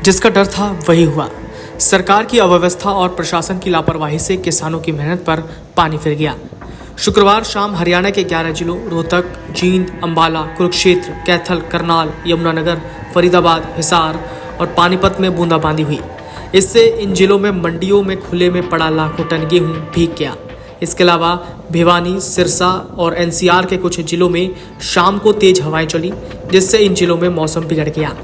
जिसका डर था वही हुआ। सरकार की अव्यवस्था और प्रशासन की लापरवाही से किसानों की मेहनत पर पानी फिर गया। शुक्रवार शाम हरियाणा के 11 जिलों रोहतक, जींद, अंबाला, कुरुक्षेत्र, कैथल, करनाल, यमुनानगर, फरीदाबाद, हिसार और पानीपत में बूंदाबांदी हुई। इससे इन जिलों में मंडियों में खुले में पड़ा लाखों टन गेहूं भीग गया। इसके अलावा भिवानी, सिरसा और एनसीआर के कुछ जिलों में शाम को तेज हवाएं चली, जिससे इन जिलों में मौसम बिगड़ गया।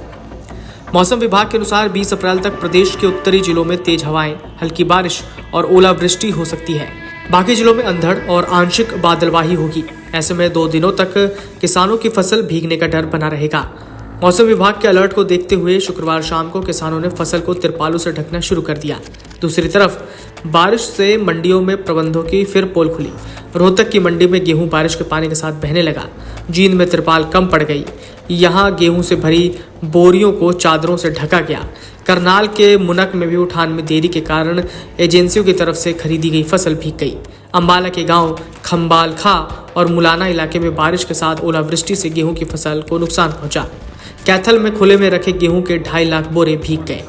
मौसम विभाग के अनुसार 20 अप्रैल तक प्रदेश के उत्तरी जिलों में तेज हवाएं, हल्की बारिश और ओलावृष्टि हो सकती है। बाकी जिलों में अंधड़ और आंशिक बादलवाही होगी। ऐसे में 2 दिनों तक किसानों की फसल भीगने का डर बना रहेगा। मौसम विभाग के अलर्ट को देखते हुए शुक्रवार शाम को किसानों ने फसल को तिरपालों से ढकना शुरू कर दिया। दूसरी तरफ बारिश से मंडियों में प्रबंधों की फिर पोल खुली। रोहतक की मंडी में गेहूं बारिश के पानी के साथ बहने लगा। जींद में तिरपाल कम पड़ गई। यहां गेहूं से भरी बोरियों को चादरों से ढका गया। करनाल के मुनक में भी उठान में देरी के कारण एजेंसियों की तरफ से खरीदी गई फसल भीग गई। अंबाला के गांव खम्बाल खा और मुलाना इलाके में बारिश के साथ ओलावृष्टि से गेहूं की फसल को नुकसान पहुंचा। कैथल में खुले में रखे गेहूं के 2.5 लाख बोरे भीग गए।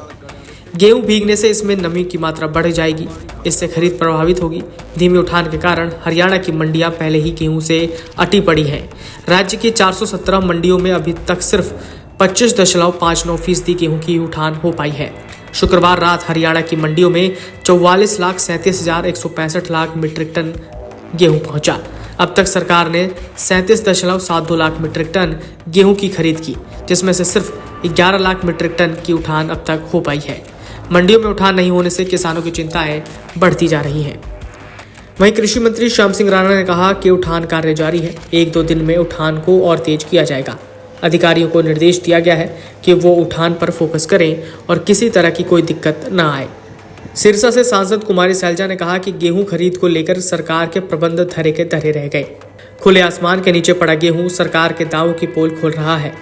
गेहूं भीगने से इसमें नमी की मात्रा बढ़ जाएगी। इससे खरीद प्रभावित होगी। धीमे उठान के कारण हरियाणा की मंडियां पहले ही गेहूं से अटी पड़ी है। राज्य की 417 मंडियों में अभी तक सिर्फ 25.59% गेहूं की उठान हो पाई है। शुक्रवार रात हरियाणा की मंडियों में 44,37,165 लाख मीट्रिक टन गेहूं पहुंचा। अब तक सरकार ने 37.72 लाख मीट्रिक टन गेहूं की खरीद की, जिसमें से सिर्फ 11 लाख मीट्रिक टन की उठान अब तक हो पाई है। मंडियों में उठान नहीं होने से किसानों की चिंताएं बढ़ती जा रही हैं। वहीं कृषि मंत्री श्याम सिंह राणा ने कहा कि उठान कार्य जारी है। 1-2 दिन में उठान को और तेज किया जाएगा। अधिकारियों को निर्देश दिया गया है कि वो उठान पर फोकस करें और किसी तरह की कोई दिक्कत न आए। सिरसा से सांसद कुमारी सैलजा ने कहा कि गेहूं खरीद को लेकर सरकार के प्रबंध धरे के धरे रह गए। खुले आसमान के नीचे पड़ा गेहूं सरकार के दावों की पोल खोल रहा है।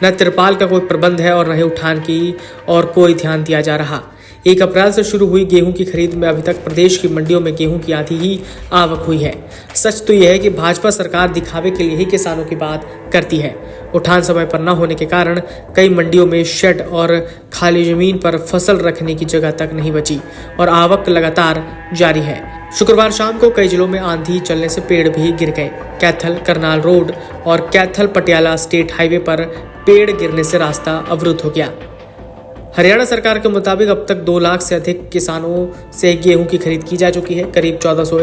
न तिरपाल का कोई प्रबंध है और न ही उठान की और कोई ध्यान दिया जा रहा। 1 अप्रैल से शुरू हुई गेहूं की खरीद में अभी तक प्रदेश की मंडियों में गेहूं की आधी ही आवक हुई है। सच तो यह है कि भाजपा सरकार दिखावे के लिए ही किसानों की बात करती है। उठान समय पर न होने के कारण कई मंडियों में शेड और खाली जमीन पर फसल रखने की जगह तक नहीं बची और आवक लगातार जारी है। शुक्रवार शाम को कई जिलों में आंधी चलने से पेड़ भी गिर गए। कैथल करनाल रोड और कैथल पटियाला स्टेट हाईवे पर पेड़ गिरने से रास्ता अवरुद्ध हो गया। हरियाणा सरकार के मुताबिक अब तक 2 लाख से अधिक किसानों से गेहूं की खरीद की जा चुकी है। करीब 1400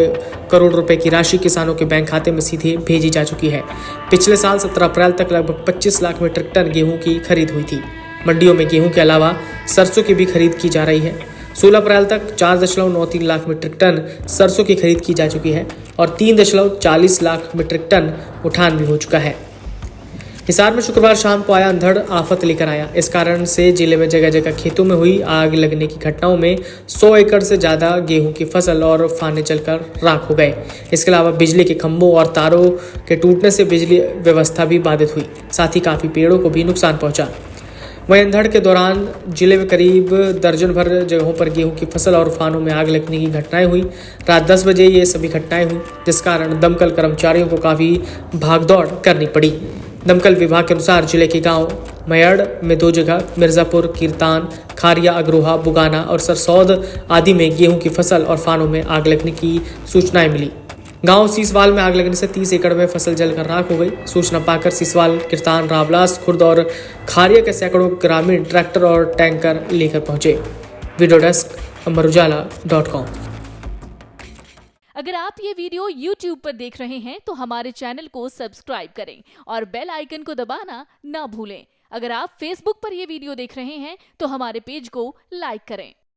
करोड़ रुपए की राशि किसानों के बैंक खाते में सीधे भेजी जा चुकी है। पिछले साल 17 अप्रैल तक लगभग 25 लाख मीट्रिक टन गेहूं की खरीद हुई थी। मंडियों में गेहूं के अलावा सरसों की भी खरीद की जा रही है। 16 अप्रैल तक 4.93 लाख मीट्रिक टन सरसों की खरीद की जा चुकी है और 3.40 लाख मीट्रिक टन उठान भी हो चुका है। हिसार में शुक्रवार शाम को आया अंधड़ आफत लेकर आया। इस कारण से जिले में जगह जगह खेतों में हुई आग लगने की घटनाओं में 100 एकड़ से ज्यादा गेहूं की फसल और फाने जलकर राख हो गए। इसके अलावा बिजली के खंभों और तारों के टूटने से बिजली व्यवस्था भी बाधित हुई। साथ ही काफी पेड़ों को भी नुकसान पहुंचा। वहीं अंधड़ के दौरान जिले में करीब दर्जन भर जगहों पर गेहूं की फसल और फानों में आग लगने की घटनाएं हुई। रात 10 बजे ये सभी घटनाएं हुई, जिस कारण दमकल कर्मचारियों को काफी भागदौड़ करनी पड़ी। दमकल विभाग के अनुसार जिले के गांव मयड़ में 2 जगह मिर्जापुर, कीरतान, खारिया, अग्रोहा, बुगाना और सरसौद आदि में गेहूं की फसल और फानों में आग लगने की सूचनाएं मिली। गांव सीसवाल में आग लगने से 30 एकड़ में फसल जलकर राख हो गई। सूचना पाकर सीसवाल, कीरतान, रावलास, खुर्द और खारिया के सैकड़ों ग्रामीण ट्रैक्टर और टैंकर लेकर पहुंचे। वीडियो डेस्क अमरउजाला.com। अगर आप ये वीडियो YouTube पर देख रहे हैं तो हमारे चैनल को सब्सक्राइब करें और बेल आइकन को दबाना ना भूलें। अगर आप Facebook पर ये वीडियो देख रहे हैं तो हमारे पेज को लाइक करें।